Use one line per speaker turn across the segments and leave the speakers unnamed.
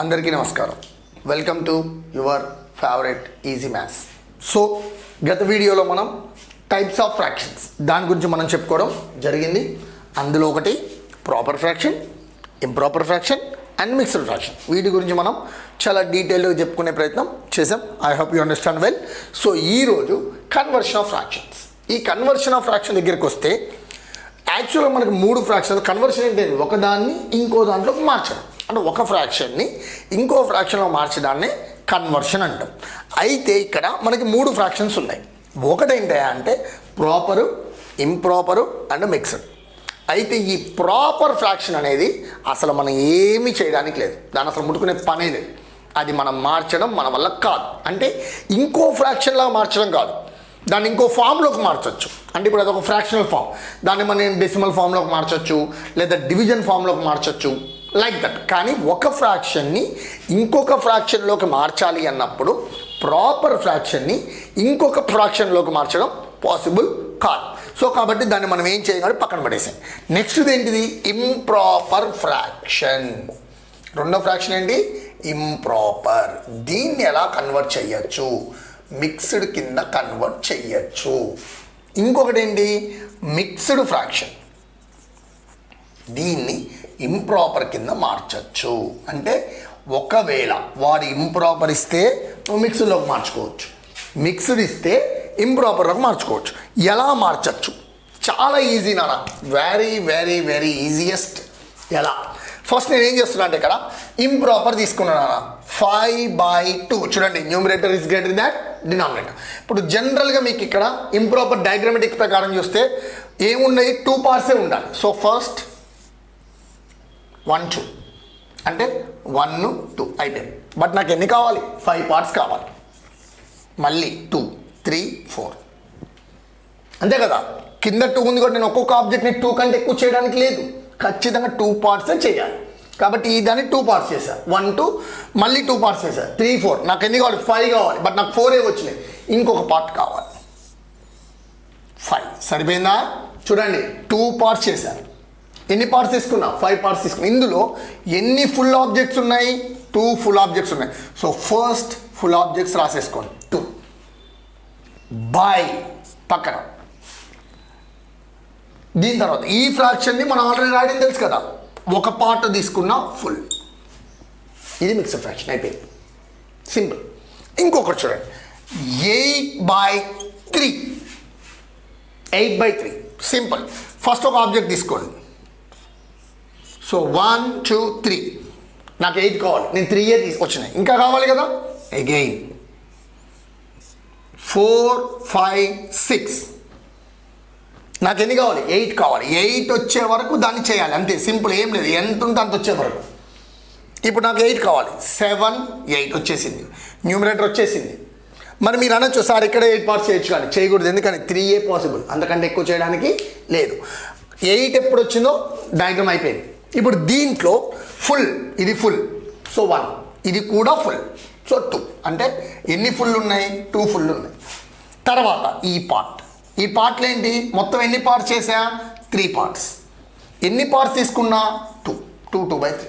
అందరికీ నమస్కారం. Welcome to your favourite easy maths. So గత వీడియోలో మనం టైప్స్ ఆఫ్ ఫ్రాక్షన్స్ దాని గురించి మనం చెప్పుకోవడం జరిగింది. అందులో ఒకటి proper fraction, improper fraction and mixed fraction. వీటి గురించి మనం చాలా డీటెయిల్గా చెప్పుకునే ప్రయత్నం చేసాం. I hope you understand well. So ఈరోజు కన్వర్షన్ ఆఫ్ ఫ్రాక్షన్స్. ఈ కన్వర్షన్ ఆఫ్ ఫ్రాక్షన్ దగ్గరికి వస్తే యాక్చువల్గా మనకి మూడు ఫ్రాక్షన్స్. కన్వర్షన్ అంటే ఒకదాన్ని ఇంకో దాంట్లోకి మార్చడం, అంటే ఒక ఫ్రాక్షన్ని ఇంకో ఫ్రాక్షన్లో మార్చడాన్ని కన్వర్షన్ అంటాం. అయితే ఇక్కడ మనకి మూడు ఫ్రాక్షన్స్ ఉన్నాయి. ఒకటేంటా అంటే ప్రాపరు, ఇంప్రాపరు అండ్ మిక్స్డ్. అయితే ఈ ప్రాపర్ ఫ్రాక్షన్ అనేది అసలు మనం ఏమీ చేయడానికి లేదు, దాన్ని అసలు ముట్టుకునే పనే లేదు. అది మనం మార్చడం మన వల్ల కాదు. అంటే ఇంకో ఫ్రాక్షన్లా మార్చడం కాదు, దాన్ని ఇంకో ఫామ్లోకి మార్చవచ్చు. అంటే ఇప్పుడు అదొక ఫ్రాక్షనల్ ఫామ్, దాన్ని మనం డెసిమల్ ఫామ్లోకి మార్చవచ్చు, లేదా డివిజన్ ఫామ్లోకి మార్చవచ్చు, లైక్ దట్. కానీ ఒక ఫ్రాక్షన్ని ఇంకొక ఫ్రాక్షన్లోకి మార్చాలి అన్నప్పుడు ప్రాపర్ ఫ్రాక్షన్ని ఇంకొక ఫ్రాక్షన్లోకి మార్చడం పాసిబుల్ కాదు. సో కాబట్టి దాన్ని మనం ఏం చేయగానే పక్కన పడేసాం. నెక్స్ట్ ఏంటిది? Improper fraction. రెండో ఫ్రాక్షన్ ఏంటి? ఇంప్రాపర్. దీన్ని ఎలా కన్వర్ట్ చేయొచ్చు? మిక్స్డ్ కింద కన్వర్ట్ చేయొచ్చు. ఇంకొకటి ఏంటి? Mixed fraction. దీన్ని ఇంప్రాపర్ కింద మార్చచ్చు. అంటే ఒకవేళ వాడు ఇంప్రాపర్ ఇస్తే నువ్వు మిక్స్డ్లోకి మార్చుకోవచ్చు, మిక్స్డ్ ఇస్తే ఇంప్రాపర్లోకి మార్చుకోవచ్చు. ఎలా మార్చచ్చు? చాలా ఈజీ నాన్న, వెరీ వెరీ వెరీ ఈజియెస్ట్. ఎలా? ఫస్ట్ నేను ఏం చేస్తున్నా అంటే ఇక్కడ ఇంప్రాపర్ తీసుకున్నాను నాన్న. 5/2. చూడండి, numerator is greater than denominator. ఇప్పుడు జనరల్గా మీకు ఇక్కడ ఇంప్రాపర్ డయాగ్రామెటిక్ ప్రకారం చూస్తే ఏమున్నాయి? 2 పార్ట్సే ఉండాలి. సో ఫస్ట్ 1 2 అంటే 1 2 అయిపోయింది. బట్ నాకు ఎన్ని కావాలి? 5 పార్ట్స్ కావాలి. మళ్ళీ 2 3 4 అంతే కదా. కింద 2 ఉంది కూడా నేను ఒక్కొక్క ఆబ్జెక్ట్ని 2 కంటే ఎక్కువ చేయడానికి లేదు, ఖచ్చితంగా 2 పార్ట్సే చేయాలి. కాబట్టి ఈ దాన్ని 2 పార్ట్స్ చేశాను. 1 2 మళ్ళీ 2 పార్ట్స్ చేశాను. 3 4 నాకు ఎన్ని కావాలి? 5 కావాలి. బట్ నాకు 4 వచ్చినాయి, ఇంకొక పార్ట్ కావాలి. 5 సరిపోయిందా? చూడండి, 2 పార్ట్స్ చేశాను. ఎన్ని పార్ట్స్ తీసుకున్నా? 5 పార్ట్స్ తీసుకున్నా. ఇందులో ఎన్ని ఫుల్ ఆబ్జెక్ట్స్ ఉన్నాయి? 2 ఫుల్ ఆబ్జెక్ట్స్ ఉన్నాయి. సో ఫస్ట్ ఫుల్ ఆబ్జెక్ట్స్ రాసేసుకోండి. 2 బై పక్కన. దీని తర్వాత ఈ ఫ్రాక్షన్ని మనం ఆల్రెడీ రాయడం తెలుసు కదా, ఒక పార్ట్ తీసుకున్నా ఫుల్. ఇది మిక్స్డ్ ఫ్రాక్షన్ అయిపోయింది, సింపుల్. ఇంకొకటి చూడండి, 8/3. 8/3 సింపుల్. ఫస్ట్ ఒక ఆబ్జెక్ట్ తీసుకోండి. సో 1 2 3 నాకు 8 కావాలి, నేను 3 తీసుకొచ్చినాయి, ఇంకా కావాలి కదా. అగైన్ 4 5 6 నాకు ఎన్ని కావాలి? 8 కావాలి. 8 వచ్చే వరకు దాన్ని చేయాలి, అంతే, సింపుల్, ఏం లేదు. ఎంత ఉంటే అంత వచ్చే వరకు. ఇప్పుడు నాకు 8 కావాలి. 7 8 వచ్చేసింది, న్యూమరేటర్ వచ్చేసింది. మరి మీరు అనొచ్చు, సార్ ఇక్కడ 8 పార్ట్స్ చేయొచ్చు, కానీ చేయకూడదు. ఎందుకని? 3 పాసిబుల్, అంతకంటే ఎక్కువ చేయడానికి లేదు. 8 ఎప్పుడు వచ్చిందో డయాగ్రామ్ అయిపోయింది. ఇప్పుడు దీంట్లో ఫుల్, ఇది ఫుల్, సో 1, ఇది కూడా ఫుల్, సో 2. అంటే ఎన్ని ఫుల్ ఉన్నాయి? 2 ఫుల్ ఉన్నాయి. తర్వాత ఈ పార్ట్, ఈ పార్ట్లు ఏంటి? మొత్తం ఎన్ని పార్ట్స్ చేసా? 3 పార్ట్స్. ఎన్ని పార్ట్స్ తీసుకున్నా? 2 2 2/3.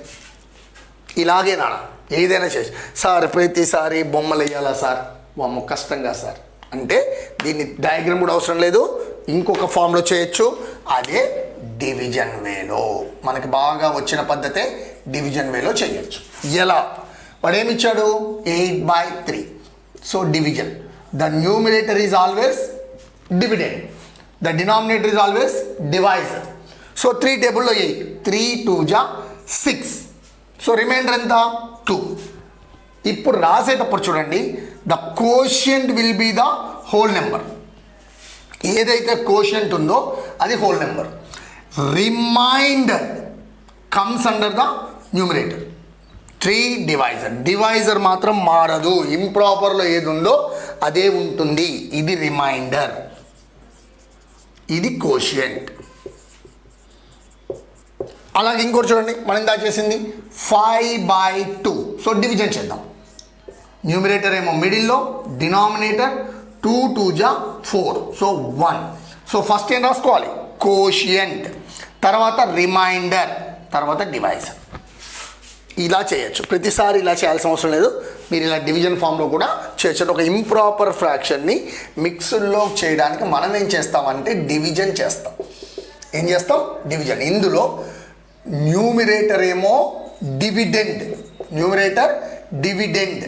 ఇలాగే నాన్న ఏదైనా చేసి, సార్ ప్రతిసారి బొమ్మలు వేయాలా సార్? బొమ్మ కష్టంగా సార్ అంటే దీన్ని డయాగ్రామ్ కూడా అవసరం లేదు, ఇంకొక ఫామ్లో చేయొచ్చు. అదే డివిజన్ వేలో, మనకి బాగా వచ్చిన పద్ధతే డివిజన్ వేలో చేయొచ్చు. ఎలా? వాడు ఏమిచ్చాడు? 8/3. So division, the numerator is always dividend, the denominator is always divisor. So 3 టేబుల్లో 8, 3 2 6. సో రిమైండర్ ఎంత? 2. ఇప్పుడు రాసేటప్పుడు చూడండి, the quotient will be the whole number. ఏదైతే కోషియంట్ ఉందో అది whole number. Remainder comes under the numerator. 3 divisor. Divisor మాత్రం మారదు, ఇంప్రాపర్లో ఏది ఉందో అదే ఉంటుంది. ఇది రిమైండర్, ఇది కోషియంట్. అలాగే ఇంకోటి చూడండి, మనం ఇందా చేసింది 5/2. సో డివిజన్ చేద్దాం. న్యూమరేటర్ ఏమో మిడిల్లో, డినామినేటర్ 2 2 4, సో 1. సో ఫస్ట్ ఏం రాసుకోవాలి? కోషియంట్, తర్వాత రిమైండర్, తర్వాత డివైజర్. ఇలా చేయొచ్చు, ప్రతిసారి ఇలా చేయాల్సిన అవసరం లేదు. మీరు ఇలా డివిజన్ ఫామ్లో కూడా చేయొచ్చు. ఒక ఇంప్రాపర్ ఫ్రాక్షన్ని మిక్స్డ్లో చేయడానికి మనం ఏం చేస్తామంటే డివిజన్ చేస్తాం. ఏం చేస్తాం? డివిజన్. ఇందులో న్యూమిరేటర్ ఏమో డివిడెండ్, న్యూమిరేటర్ డివిడెండ్,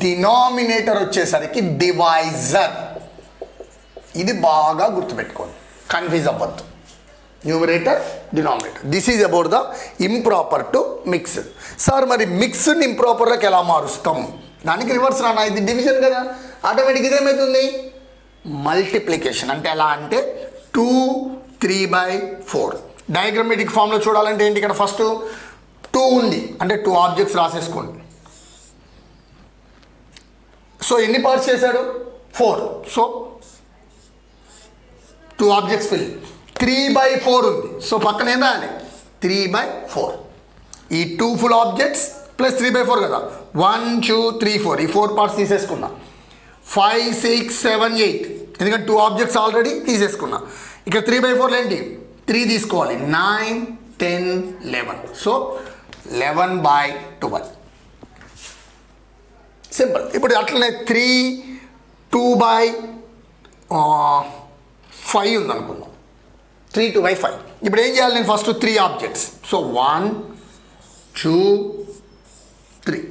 డినామినేటర్ వచ్చేసరికి డివైజర్. ఇది బాగా గుర్తుపెట్టుకోండి, కన్ఫ్యూజ్ అవ్వద్దు. న్యూమిరేటర్, denominator. This is about the improper to mixed. Sir మరి మిక్స్డ్ ఇంప్రాపర్లోకి ఎలా మారుస్తాం? దానికి రివర్స్ రానా, ఇది డివిజన్ కదా, ఆటోమేటిక్ ఇదేమవుతుంది? మల్టిప్లికేషన్. అంటే ఎలా అంటే 2 3/4. డయాగ్రమెటిక్ ఫామ్లో చూడాలంటే ఏంటి? ఇక్కడ ఫస్ట్ 2 ఉంది అంటే 2 ఆబ్జెక్ట్స్ రాసేసుకోండి. సో ఎన్ని పార్ట్స్ చేశాడు? 4. So 2 objects fill. 3/4 ఉంది. సో పక్కన ఏం రాయాలి? 3/4. ఈ 2 ఫుల్ ఆబ్జెక్ట్స్ ప్లస్ 3/4 కదా, 1 2 3 4. ఈ 4 పార్ట్స్ తీసేసుకున్నా. 5 6 7 8, ఎందుకంటే 2 ఆబ్జెక్ట్స్ ఆల్రెడీ తీసేసుకున్నా. ఇక 3/4 ఏంటి? 3 తీసుకోవాలి. 9 10 11. సో 11/12. సింపుల్. ఇప్పుడు అట్లనే 3 2/5 ఉందనుకుందాం. 3 2/5. ఇప్పుడు ఏం చేయాలి? నేను ఫస్ట్ 3 ఆబ్జెక్ట్స్. సో 1 2 3.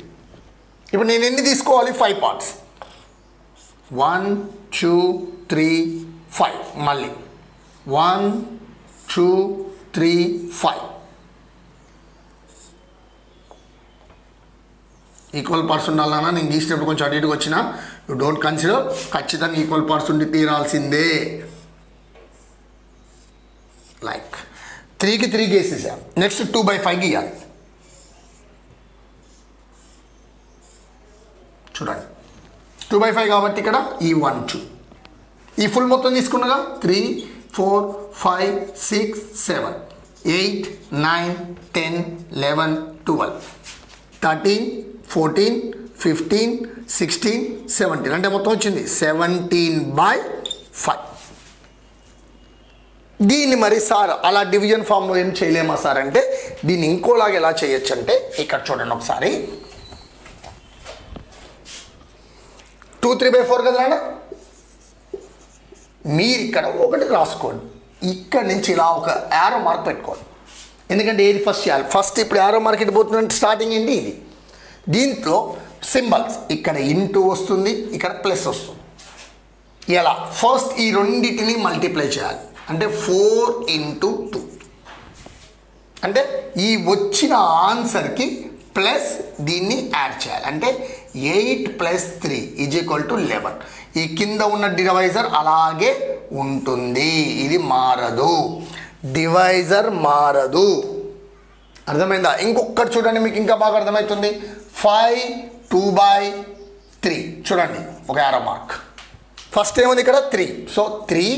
ఇప్పుడు నేను ఎన్ని తీసుకోవాలి? 5 పార్ట్స్. 1 2 3 5. మళ్ళీ 1 2 3 5. ఈక్వల్ పార్ట్స్ ఉండాలన్నా నేను గీసినప్పుడు కొంచెం అటు ఇటుకు వచ్చినా యూ డోంట్ కన్సిడర్. ఖచ్చితంగా ఈక్వల్ పార్ట్స్ ఉండి తీరాల్సిందే. లైక్ 3కి 3 గీసేసాం. నెక్స్ట్ 2/5 గీయాలి. చూడండి 2/5 కాబట్టి ఇక్కడ ఈ 1 2. ఈ ఫుల్ మొత్తం తీసుకున్నాగా 3 4 5 6 7 8 9 10 11 12 13 14 15 16 17. అంటే మొత్తం వచ్చింది 17/5. దీన్ని మరి సార్ అలా డివిజన్ ఫామ్లో ఏం చేయలేమా సార్ అంటే, దీన్ని ఇంకోలాగా ఎలా చేయొచ్చు అంటే, ఇక్కడ చూడండి ఒకసారి. 2 3/4 కదా నాన్న, మీరు ఇక్కడ ఒకటి రాసుకోండి. ఇక్కడ నుంచి ఇలా ఒక యారో మార్క్ పెట్టుకోండి. ఎందుకంటే ఏది ఫస్ట్ చేయాలి? ఫస్ట్ ఇప్పుడు యారో మార్క్ ఇటు పోతుందంటే స్టార్టింగ్ ఏంటి? ఇది. దీంట్లో సింబల్స్ ఇక్కడ ఇంటూ వస్తుంది, ఇక్కడ ప్లస్ వస్తుంది. ఎలా? ఫస్ట్ ఈ రెండింటిని మల్టిప్లై చేయాలి. అంటే 4 × 2. అంటే ఈ వచ్చిన ఆన్సర్కి ప్లస్ దీన్ని యాడ్ చేయాలి. అంటే 8 + 3 = 11. ఈ కింద ఉన్న డివైజర్ అలాగే ఉంటుంది, ఇది మారదు. డివైజర్ మారదు. అర్థమైందా? ఇంకొకటి చూడండి, మీకు ఇంకా బాగా అర్థమవుతుంది. 5 2/3. చూడండి ఒక యారో మార్క్. ఫస్ట్ ఏముంది ఇక్కడ? 3. సో 3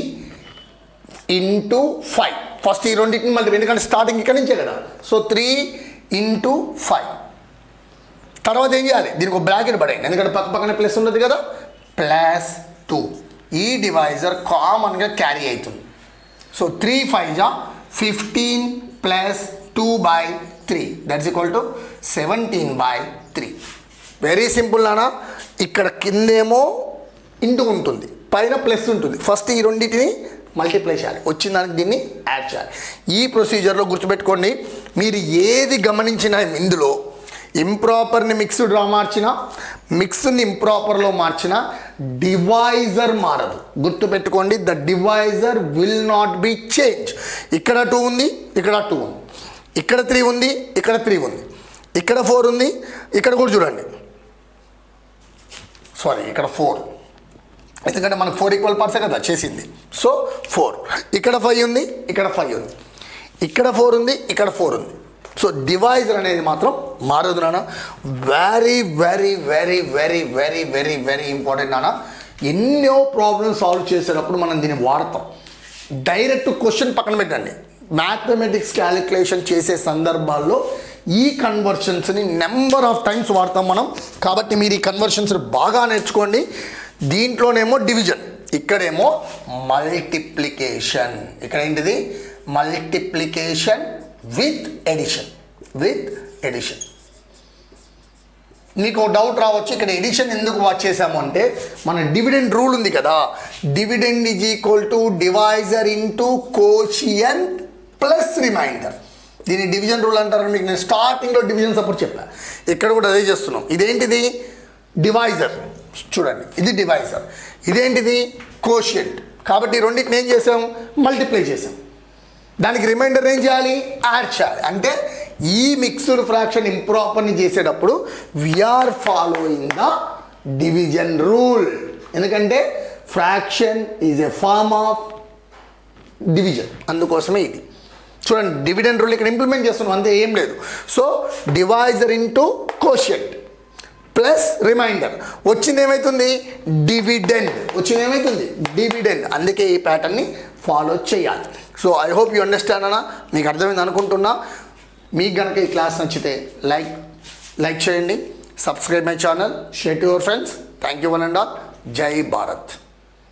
× 5. ఫస్ట్ ఈ రెండింటిని మళ్ళీ, ఎందుకంటే స్టార్టింగ్ ఇక్కడ నుంచే కదా. సో 3 × 5. తర్వాత ఏం చేయాలి? దీనికి ఒక బ్రాకెట్ పడేయండి, ఎందుకంటే పక్క పక్కన ప్లస్ ఉన్నది కదా. +2. ఈ డివైజర్ కామన్గా క్యారీ అవుతుంది. So 3 5 15 + 2/3 that's = 17/3. వెరీ సింపుల్ నానా. ఇక్కడ కిందేమో ఇంటూ ఉంటుంది, పైన ప్లస్ ఉంటుంది. ఫస్ట్ ఈ రెండింటిని మల్టిప్లై చేయాలి, వచ్చిన దానికి దీన్ని యాడ్ చేయాలి. ఈ ప్రొసీజర్లో గుర్తుపెట్టుకోండి. మీరు ఏది గమనించినా ఇందులో ఇంప్రాపర్ని మిక్స్డ్ మార్చినా, మిక్స్డ్ని ఇంప్రాపర్లో మార్చినా డివైజర్ మారదు. గుర్తుపెట్టుకోండి, the divisor will not be change. ఇక్కడ 2 ఉంది, ఇక్కడ 2 ఉంది, ఇక్కడ 3 ఉంది, ఇక్కడ 3 ఉంది, ఇక్కడ 4 ఉంది, ఇక్కడ కూడా చూడండి. సారీ, ఇక్కడ 4, ఎందుకంటే మనకు 4 ఈక్వల్ పార్ట్సే కదా చేసింది. సో 4. ఇక్కడ 5 ఉంది, ఇక్కడ 5 ఉంది, ఇక్కడ 4 ఉంది, ఇక్కడ 4 ఉంది. సో డివైజర్ అనేది మాత్రం మారదు నాన్న. Very very very very very very very important నాన్న. ఎన్నో ప్రాబ్లమ్స్ సాల్వ్ చేసేటప్పుడు మనం దీన్ని వాడతాం. డైరెక్ట్ క్వశ్చన్ పక్కన పెట్టండి, మ్యాథమెటిక్స్ క్యాలిక్యులేషన్ చేసే సందర్భాల్లో ఈ కన్వర్షన్స్ని నెంబర్ ఆఫ్ టైమ్స్ వాడతాం మనం. కాబట్టి మీరు ఈ కన్వర్షన్స్ బాగా నేర్చుకోండి. దీంట్లోనేమో డివిజన్, ఇక్కడేమో మల్టిప్లికేషన్. ఇక్కడ ఏంటిది? Multiplication with addition. With addition. మీకు డౌట్ రావచ్చు, ఇక్కడ ఎడిషన్ ఎందుకు వాచ్ చేసాము అంటే మన డివిడెండ్ రూల్ ఉంది కదా, dividend is equal to divisor into quotient plus remainder. దీన్ని డివిజన్ రూల్ అంటారని మీకు నేను స్టార్టింగ్లో డివిజన్ సపోర్ట్ చెప్పాను. ఇక్కడ కూడా అదే చేస్తున్నాం. ఇదేంటిది? డివైజర్. చూడండి, ఇది డివైజర్. ఇదేంటిది? కోషియంట్. కాబట్టి రెండింటిని ఏం చేసాం? మల్టిప్లై చేసాం. దానికి రిమైండర్ ఏం చేయాలి? యాడ్ చేయాలి. అంటే ఈ మిక్స్డ్ ఫ్రాక్షన్ ఇంప్రాపర్ని చేసేటప్పుడు we're following the division rule. ఎందుకంటే fraction is a form of division, అందుకోసమే ఇది. చూడండి, డివిడెండ్ రూల్ ఇక్కడ ఇంప్లిమెంట్ చేస్తున్నాం, అంతే, ఏం లేదు. So divisor into quotient plus remainder వచ్చింది ఏమవుతుంది? డివిడెండ్. వచ్చింది ఏమవుతుంది? డివిడెండ్. అందుకే ఈ ప్యాటర్న్ని ఫాలో చేయాలి. So I hope you understand అన్న, మీకు అర్థమైంది అనుకుంటున్నా. మీకు కనుక ఈ క్లాస్ నచ్చితే లైక్ చేయండి, subscribe my channel, share to your friends. Thank you one and all. జై భారత్.